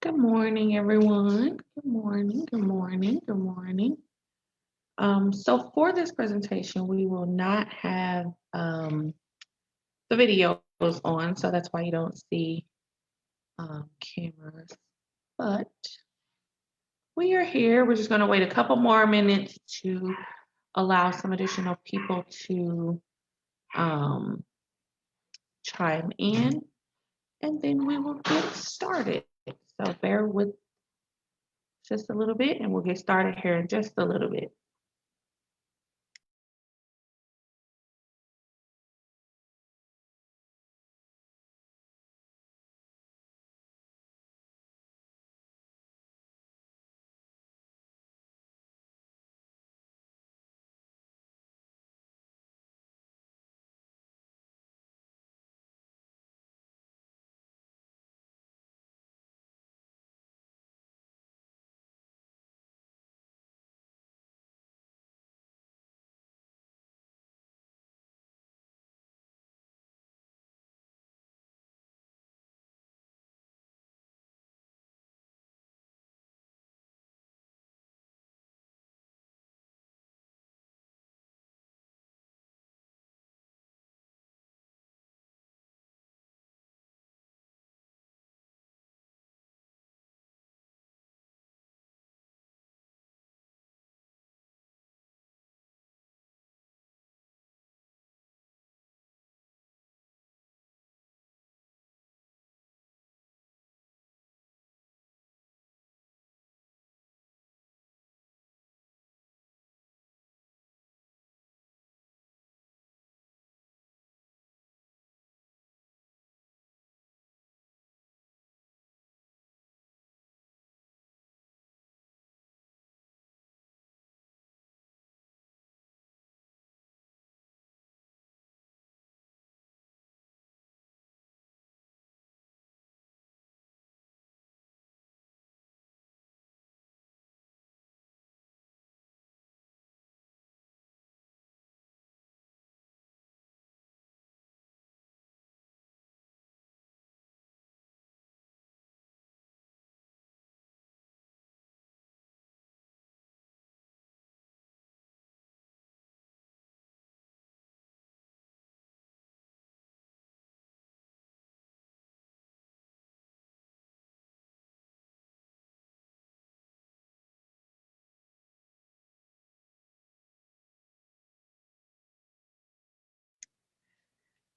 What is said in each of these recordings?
Good morning, everyone. Good morning, good morning, good morning. So for this presentation, we will not have the videos on, so that's why you don't see cameras. But we are here. We're just going to wait a couple more minutes to allow some additional people to um, chime in, and then we will get started. So bear with just a little bit, and we'll get started here in just a little bit.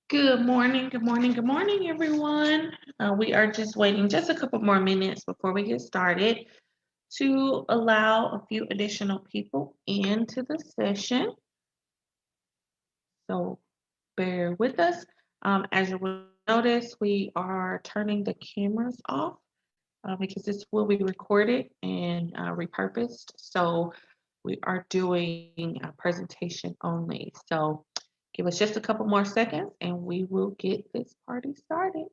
Good morning, good morning, good morning, everyone. We are just waiting just a couple more minutes before we get started to allow a few additional people into the session. So bear with us. As you will notice, we are turning the cameras off because this will be recorded and repurposed. So we are doing a presentation only. So give us just a couple more seconds and we will get this party started.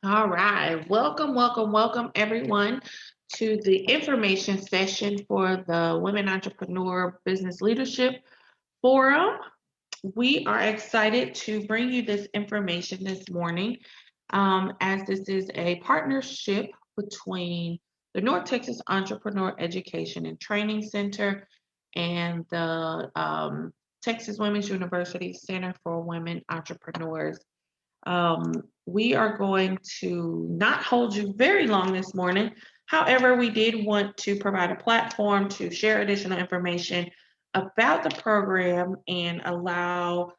All right, welcome everyone to the information session for the Women Entrepreneur Business Leadership Forum. We are excited to bring you this information this morning as this is a partnership between the North Texas Entrepreneur Education and Training Center and the Texas Women's University Center for Women Entrepreneurs. We are going to not hold you very long this morning. However, we did want to provide a platform to share additional information about the program and allow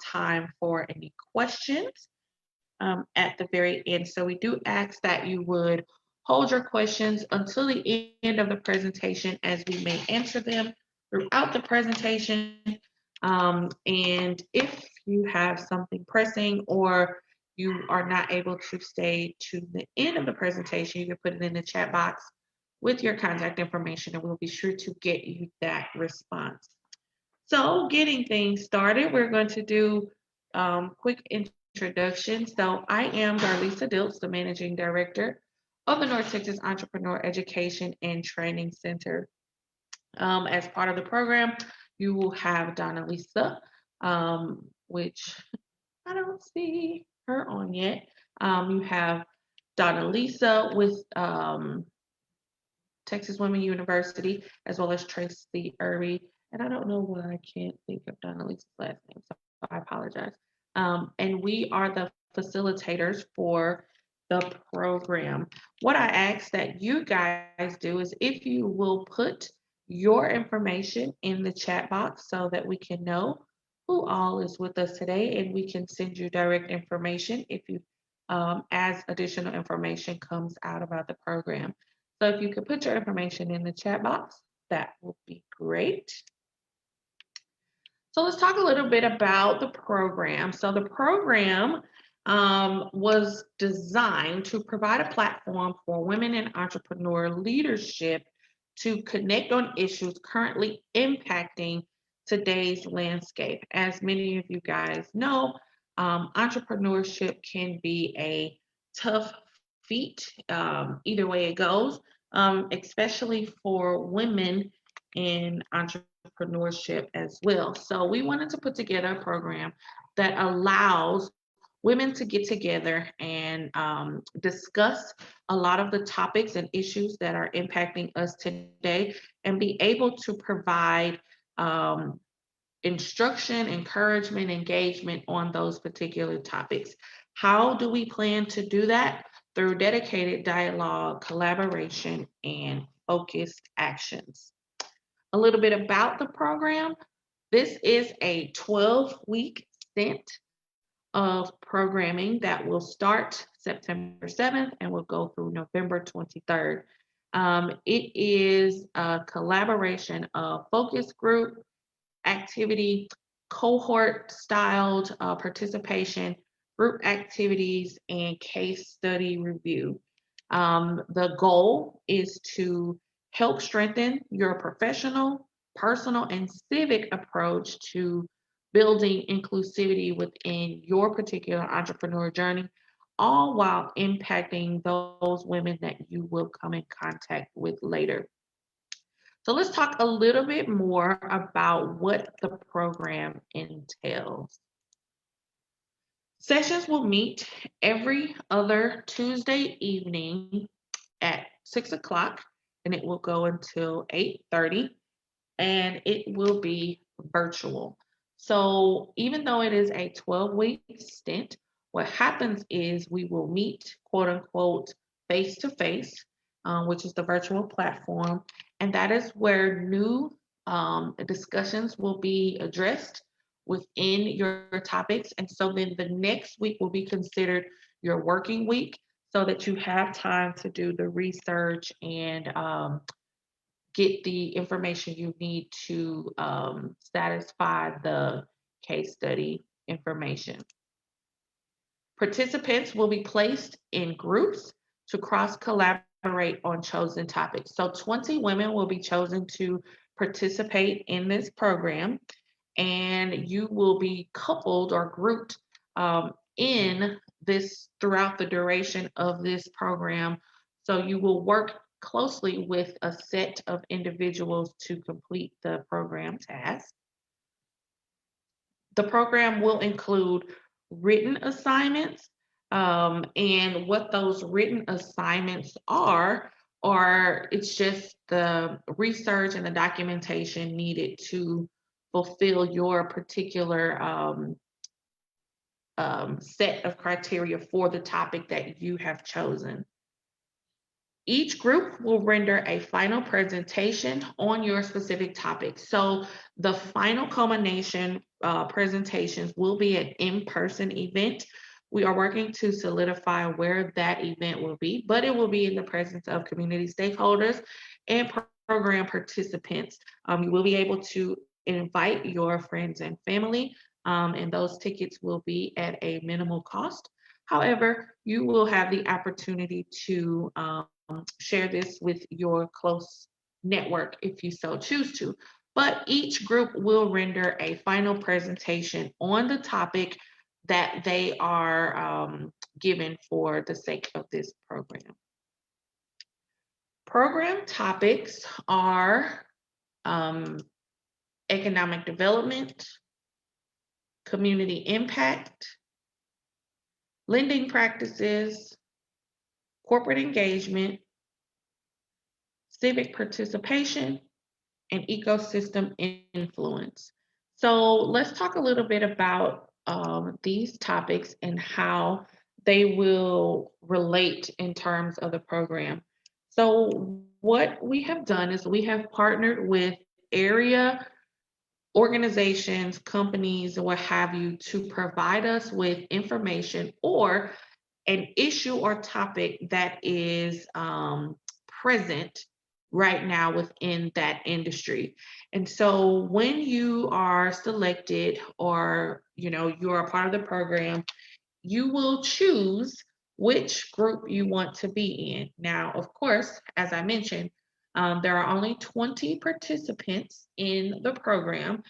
time for any questions at the very end. So we do ask that you would hold your questions until the end of the presentation, as we may answer them throughout the presentation. And if you have something pressing or you are not able to stay to the end of the presentation, you can put it in the chat box with your contact information, and we'll be sure to get you that response. So getting things started, we're going to do quick introduction. So I am Darlisa Diltz, the Managing Director of the North Texas Entrepreneur Education and Training Center. As part of the program, you will have Donna Lisa, which I don't see her on yet. You have Donna Lisa with Texas Women University, as well as Tracy Irby. And I don't know why I can't think of Donna Lisa's last name, so I apologize. And we are the facilitators for the program. What I ask that you guys do is if you will put your information in the chat box so that we can know who all is with us today, and we can send you direct information if you as additional information comes out about the program. So if you could put your information in the chat box, that would be great. So let's talk a little bit about the program. So the program was designed to provide a platform for women in entrepreneur leadership to connect on issues currently impacting today's landscape. As many of you guys know, entrepreneurship can be a tough feat, either way it goes, especially for women in entrepreneurship as well. So we wanted to put together a program that allows women to get together and discuss a lot of the topics and issues that are impacting us today, and be able to provide instruction, encouragement, engagement on those particular topics. How do we plan to do that? Through dedicated dialogue, collaboration, and focused actions. A little bit about the program. This is a 12-week stint of programming that will start September 7th and will go through November 23rd. It is a collaboration of focus group, activity, cohort-styled participation, group activities, and case study review. The goal is to help strengthen your professional, personal, and civic approach to building inclusivity within your particular entrepreneur journey, all while impacting those women that you will come in contact with later. So let's talk a little bit more about what the program entails. Sessions will meet every other Tuesday evening at 6 o'clock, and it will go until 8:30, and it will be virtual. So even though it is a 12-week stint, what happens is we will meet, quote unquote, face to face, which is the virtual platform, and that is where new discussions will be addressed within your topics. And so then the next week will be considered your working week, so that you have time to do the research and get the information you need to satisfy the case study information. Participants will be placed in groups to cross-collaborate on chosen topics. So 20 women will be chosen to participate in this program, and you will be coupled or grouped in this throughout the duration of this program. So you will work closely with a set of individuals to complete the program task. The program will include written assignments, and what those written assignments are it's just the research and the documentation needed to fulfill your particular set of criteria for the topic that you have chosen. Each group will render a final presentation on your specific topic. So the final culmination presentations will be an in-person event. We are working to solidify where that event will be, but it will be in the presence of community stakeholders and program participants. You will be able to invite your friends and family, and those tickets will be at a minimal cost. However, you will have the opportunity to share this with your close network if you so choose to. But each group will render a final presentation on the topic that they are given for the sake of this program. Program topics are economic development, community impact, lending practices, corporate engagement, civic participation, and ecosystem influence. So let's talk a little bit about these topics and how they will relate in terms of the program. So what we have done is we have partnered with area organizations, companies, what have you, to provide us with information or an issue or topic that is present right now within that industry. And so when you are selected or you're a part of the program, you will choose which group you want to be in. Now, of course, as I mentioned, there are only 20 participants in the program.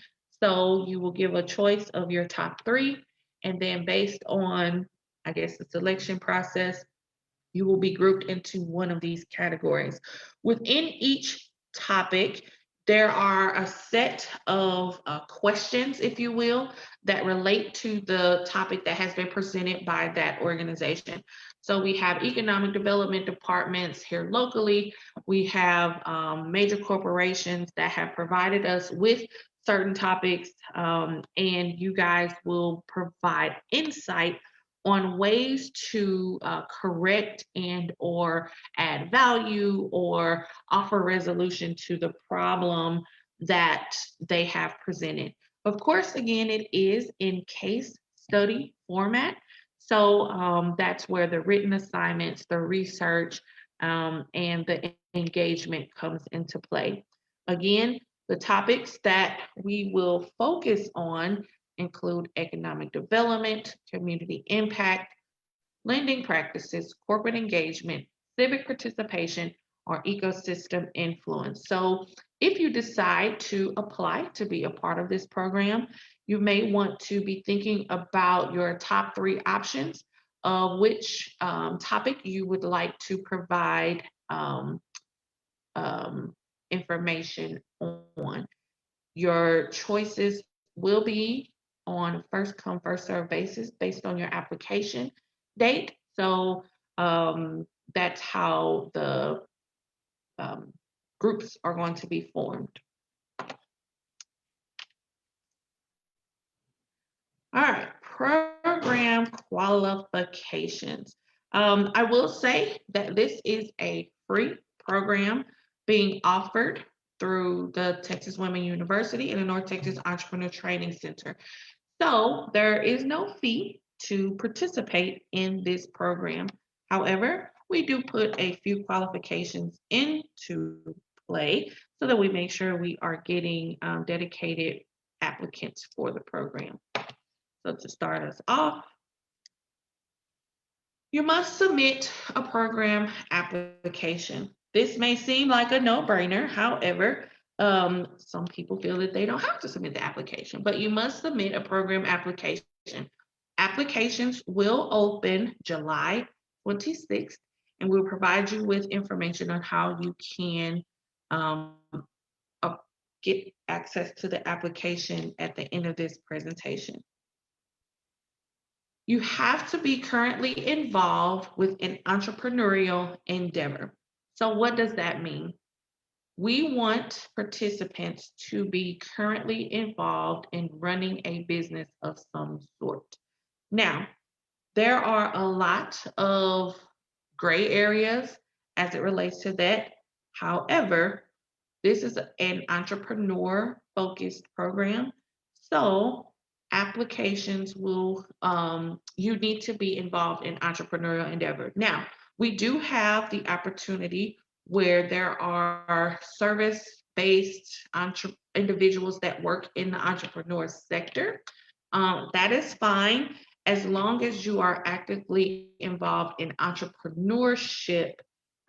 So you will give a choice of your top three. And then based on, I guess, the selection process, you will be grouped into one of these categories. Within each topic, there are a set of questions, if you will, that relate to the topic that has been presented by that organization. So we have economic development departments here locally. We have major corporations that have provided us with certain topics, and you guys will provide insight on ways to correct and or add value or offer resolution to the problem that they have presented. Of course, again, it is in case study format. So that's where the written assignments, the research, and the engagement comes into play. Again, the topics that we will focus on include economic development, community impact, lending practices, corporate engagement, civic participation, or ecosystem influence. So if you decide to apply to be a part of this program, you may want to be thinking about your top three options of which topic you would like to provide information on. Your choices will be on a first come, first serve basis based on your application date. So that's how the groups are going to be formed. All right, program qualifications. I will say that this is a free program being offered through the Texas Women University and the North Texas Entrepreneur Training Center. So there is no fee to participate in this program. However, we do put a few qualifications into play so that we make sure we are getting dedicated applicants for the program. So to start us off, you must submit a program application. This may seem like a no-brainer. However, some people feel that they don't have to submit the application, but you must submit a program application. Applications will open July 26th, and we'll provide you with information on how you can get access to the application at the end of this presentation. You have to be currently involved with an entrepreneurial endeavor. So what does that mean? We want participants to be currently involved in running a business of some sort. Now, there are a lot of gray areas as it relates to that. However, this is an entrepreneur focused program. So applications will, you need to be involved in entrepreneurial endeavor. Now, we do have the opportunity where there are service-based individuals that work in the entrepreneur sector. That is fine as long as you are actively involved in entrepreneurship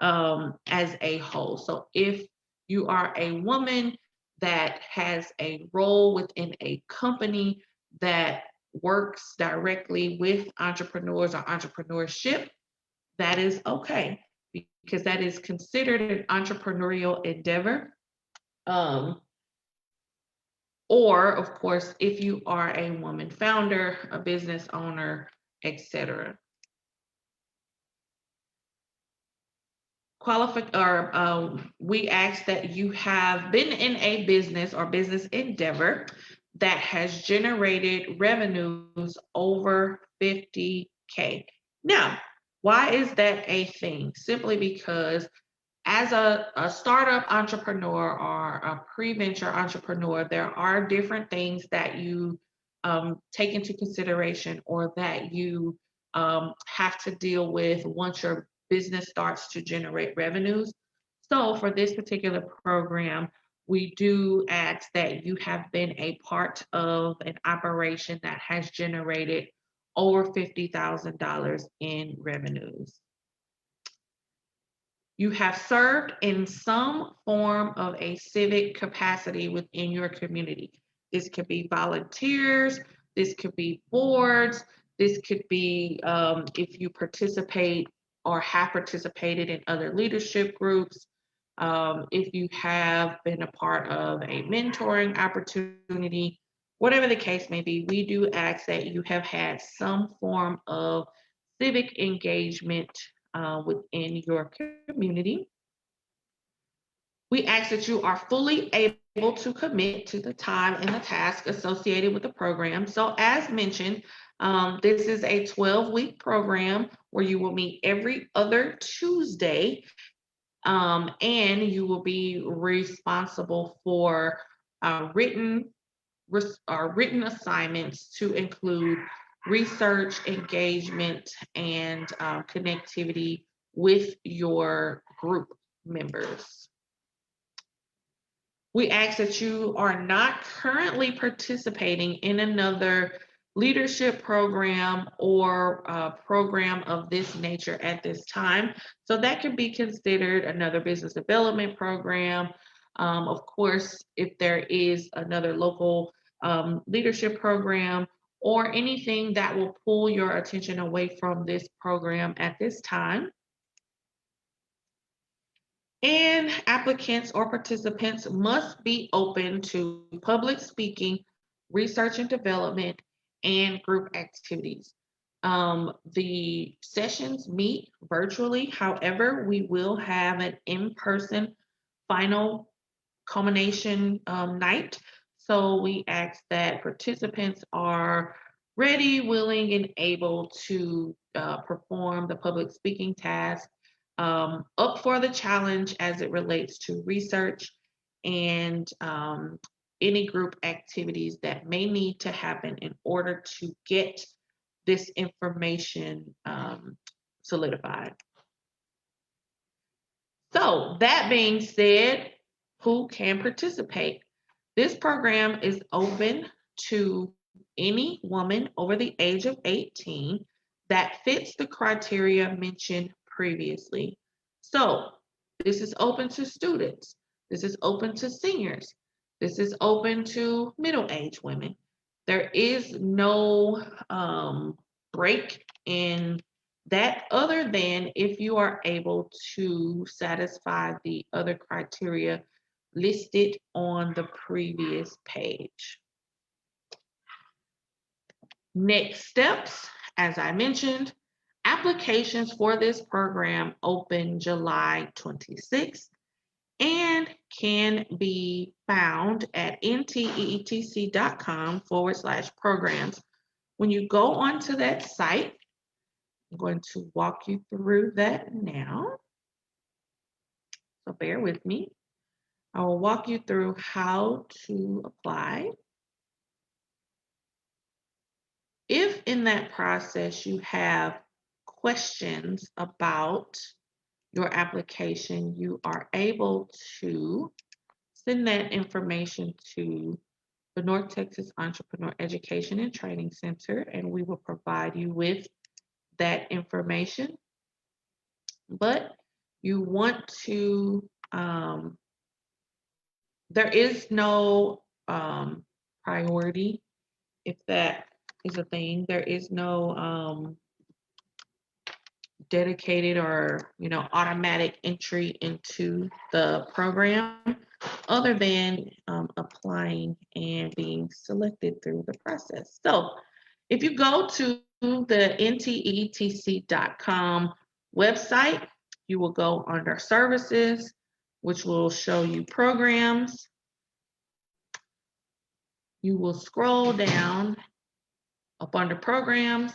as a whole. So if you are a woman that has a role within a company that works directly with entrepreneurs or entrepreneurship, that is okay because that is considered an entrepreneurial endeavor. Um, or, of course, if you are a woman founder, a business owner, etc. We ask that you have been in a business or business endeavor that has generated revenues over 50K. Now, why is that a thing? Simply because as a startup entrepreneur or a pre-venture entrepreneur, there are different things that you take into consideration or that you have to deal with once your business starts to generate revenues. So for this particular program, we do ask that you have been a part of an operation that has generated over $50,000 in revenues. You have served in some form of a civic capacity within your community. This could be volunteers, this could be boards, this could be if you participate or have participated in other leadership groups, if you have been a part of a mentoring opportunity, whatever the case may be, we do ask that you have had some form of civic engagement within your community. We ask that you are fully able to commit to the time and the task associated with the program. So as mentioned, this is a 12-week program where you will meet every other Tuesday, and you will be responsible for written assignments to include research, engagement, and connectivity with your group members. We ask that you are not currently participating in another leadership program or program of this nature at this time. So that could be considered another business development program. Of course, if there is another local leadership program or anything that will pull your attention away from this program at this time. And applicants or participants must be open to public speaking, research and development, and group activities. The sessions meet virtually. However, we will have an in-person final culmination night. So we ask that participants are ready, willing, and able to perform the public speaking task, up for the challenge as it relates to research and any group activities that may need to happen in order to get this information solidified. So that being said, who can participate? This program is open to any woman over the age of 18 that fits the criteria mentioned previously. So this is open to students. This is open to seniors. This is open to middle-aged women. There is no break in that other than if you are able to satisfy the other criteria listed on the previous page. Next steps, as I mentioned, applications for this program open July 26th and can be found at nteetc.com/programs. When you go onto that site, I'm going to walk you through that now. so bear with me. I will walk you through how to apply. If in that process you have questions about your application, you are able to send that information to the North Texas Entrepreneur Education and Training Center, and we will provide you with that information. But you want to, there is no priority, if that is a thing. There is no dedicated or automatic entry into the program other than applying and being selected through the process. So if you go to the NTEETC.com website, you will go under services, which will show you programs. You will scroll down up under programs,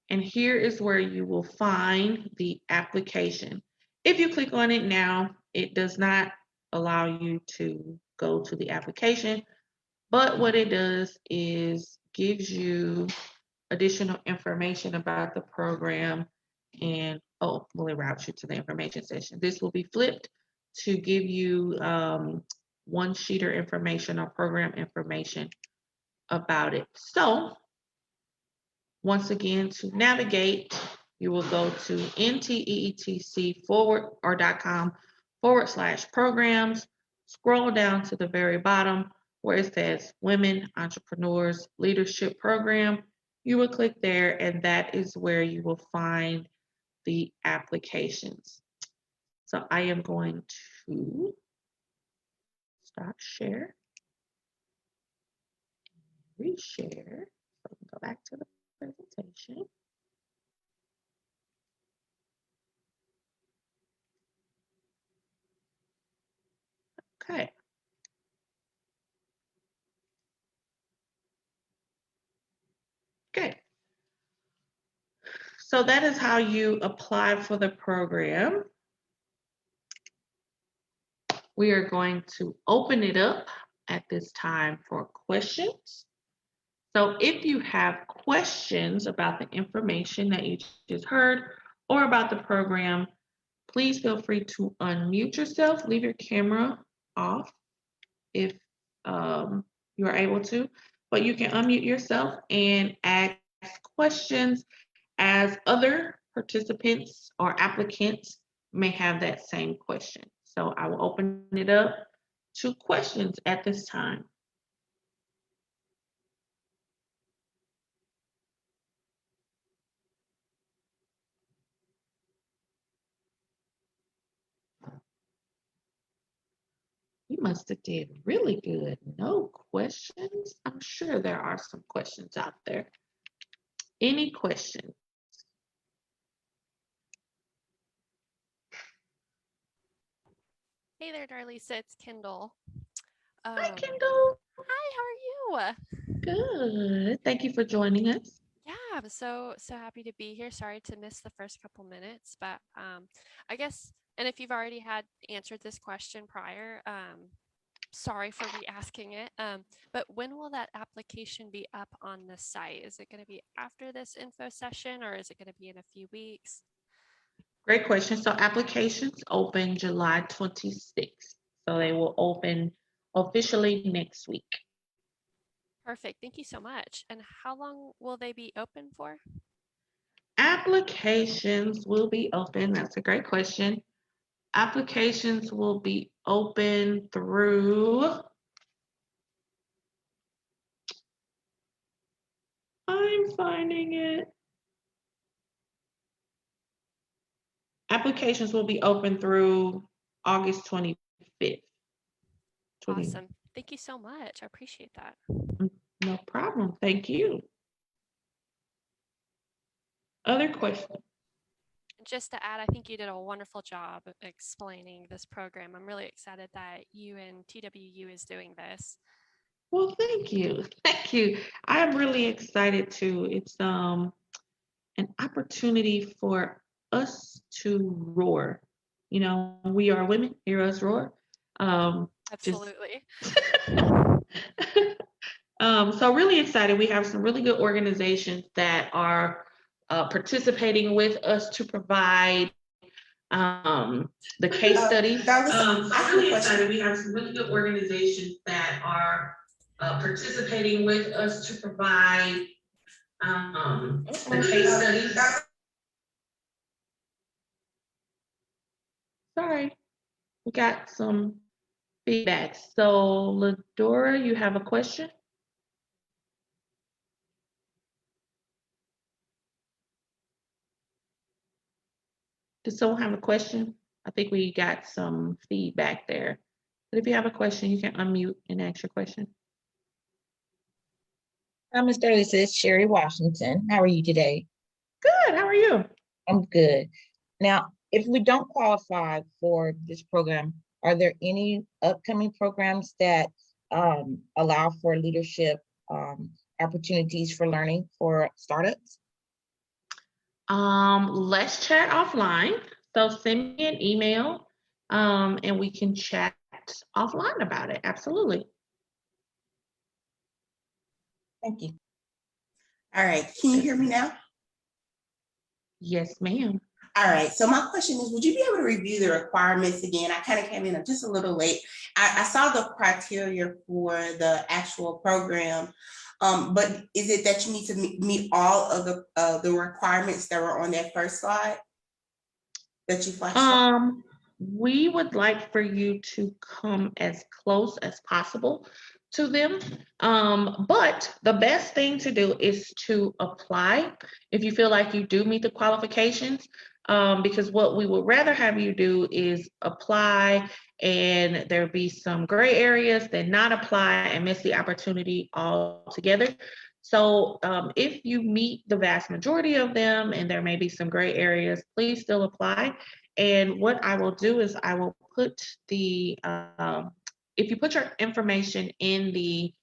and here is where you will find the application. If you click on it now, it does not allow you to go to the application, but what it does is gives you additional information about the program, and will it route you to the information session. This will be flipped to give you one-sheeter information or program information about it. So once again, to navigate, you will go to nteetc.com/programs, scroll down to the very bottom where it says Women Entrepreneurs Leadership Program. You will click there, and that is where you will find the applications. So I am going to stop share, reshare, so we can go back to the presentation. Okay. Okay. So that is how you apply for the program. We are going to open it up at this time for questions. So if you have questions about the information that you just heard or about the program, please feel free to unmute yourself, leave your camera off if you are able to, but you can unmute yourself and ask questions as other participants or applicants may have that same question. So I will open it up to questions at this time. You must have did really good. No questions? I'm sure there are some questions out there. Any questions? Hey there, Darlisa. It's Kendall. Hi, Kendall. Hi, how are you? Good. Thank you for joining us. Yeah, I'm so happy to be here. Sorry to miss the first couple minutes, but I guess, and if you've already had answered this question prior, sorry for re-asking it. But when will that application be up on the site? Is it going to be after this info session, or is it going to be in a few weeks? Great question. So applications open July 26th. So they will open officially next week. Perfect. Thank you so much. And how long will they be open for? Applications will be open. That's a great question. Applications will be open through, I'm finding it. Applications will be open through August 25th. Awesome. Thank you so much. I appreciate that. No problem. Thank you. Other questions? Just to add, I think you did a wonderful job explaining this program. I'm really excited that you and TWU is doing this. Well, thank you. Thank you. I am really excited too. It's an opportunity for us to roar We are women, hear us roar. Just Absolutely. so really excited. We have some really good organizations that are participating with us to provide the case studies. I'm really excited. We have some really good organizations that are participating with us to provide the case studies. Sorry, we got some feedback. So, Ladora, you have a question? Does someone have a question? I think we got some feedback there. But if you have a question, you can unmute and ask your question. Hi, Ms. This is Sherry Washington. How are you today? Good. How are you? I'm good. Now, if we don't qualify for this program, are there any upcoming programs that allow for leadership opportunities for learning for startups? Let's chat offline. So send me an email, and we can chat offline about it. Absolutely. Thank you. All right, can you hear me now? Yes, ma'am. All right, so my question is, would you be able to review the requirements again? I kind of came in just a little late. I saw the criteria for the actual program, but is it that you need to meet all of the requirements that were on that first slide that you flashed? We would like for you to come as close as possible to them. But the best thing to do is to apply if you feel like you do meet the qualifications. Because what we would rather have you do is apply and there be some gray areas than not apply and miss the opportunity altogether. So if you meet the vast majority of them and there may be some gray areas, please still apply. And what I will do is I will put if you put your information in the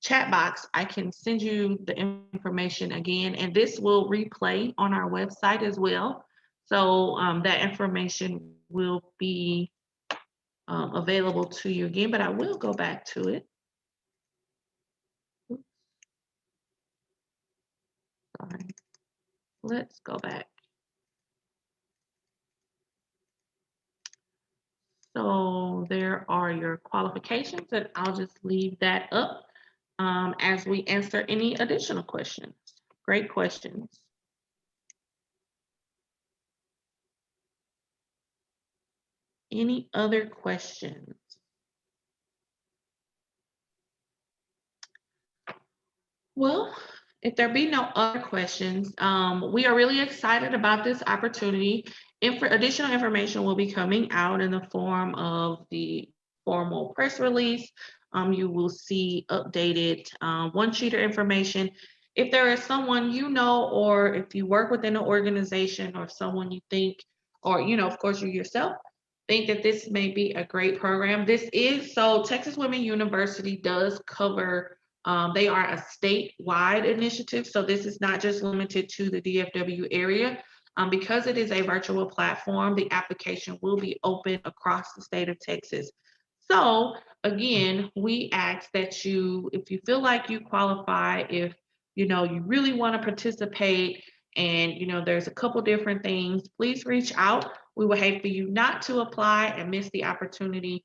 chat box, I can send you the information again, and this will replay on our website as well. So that information will be available to you again, but I will go back to it. Oops. Sorry. Let's go back. So there are your qualifications, and I'll just leave that up as we answer any additional questions. Great questions. Any other questions? Well, if there be no other questions, we are really excited about this opportunity. Additional information will be coming out in the form of the formal press release. You will see updated one-sheeter information. If there is someone you know, or if you work within an organization, or someone you think, or of course you yourself, think that this may be a great program. Texas Women University does cover, they are a statewide initiative, so this is not just limited to the DFW area. Because it is a virtual platform, the application will be open across the state of Texas. So again, we ask that if you feel like you qualify, if you really want to participate, and there's a couple different things, please reach out. We would hate for you not to apply and miss the opportunity,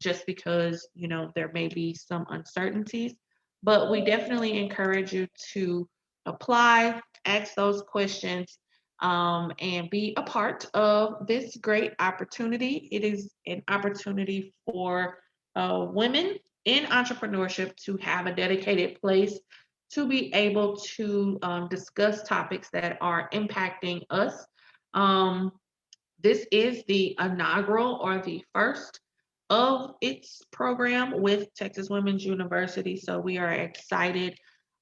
just because there may be some uncertainties. But we definitely encourage you to apply, ask those questions, and be a part of this great opportunity. It is an opportunity for women in entrepreneurship to have a dedicated place to be able to discuss topics that are impacting us. This is the inaugural, or the first of its program with Texas Women's University. So we are excited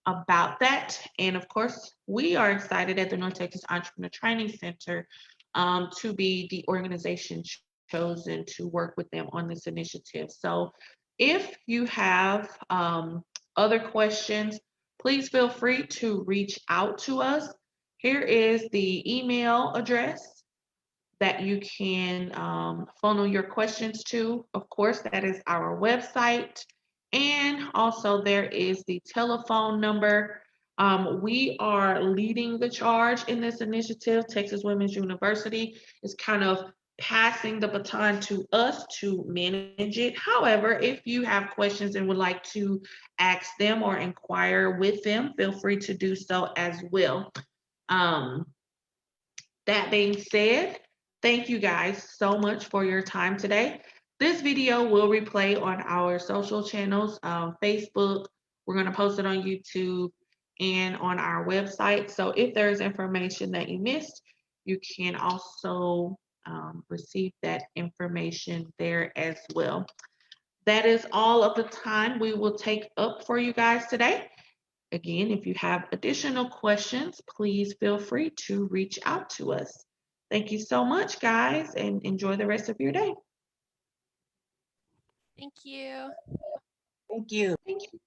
about that. And of course, we are excited at the North Texas Entrepreneur Training Center to be the organization chosen to work with them on this initiative. So if you have other questions, please feel free to reach out to us. Here is the email address. that you can funnel your questions to. Of course, that is our website. And also there is the telephone number. We are leading the charge in this initiative. Texas Women's University is kind of passing the baton to us to manage it. However, if you have questions and would like to ask them or inquire with them, feel free to do so as well. That being said, thank you guys so much for your time today. This video will replay on our social channels, Facebook. We're going to post it on YouTube and on our website. So if there's information that you missed, you can also receive that information there as well. That is all of the time we will take up for you guys today. Again, if you have additional questions, please feel free to reach out to us. Thank you so much, guys, and enjoy the rest of your day. Thank you. Thank you. Thank you.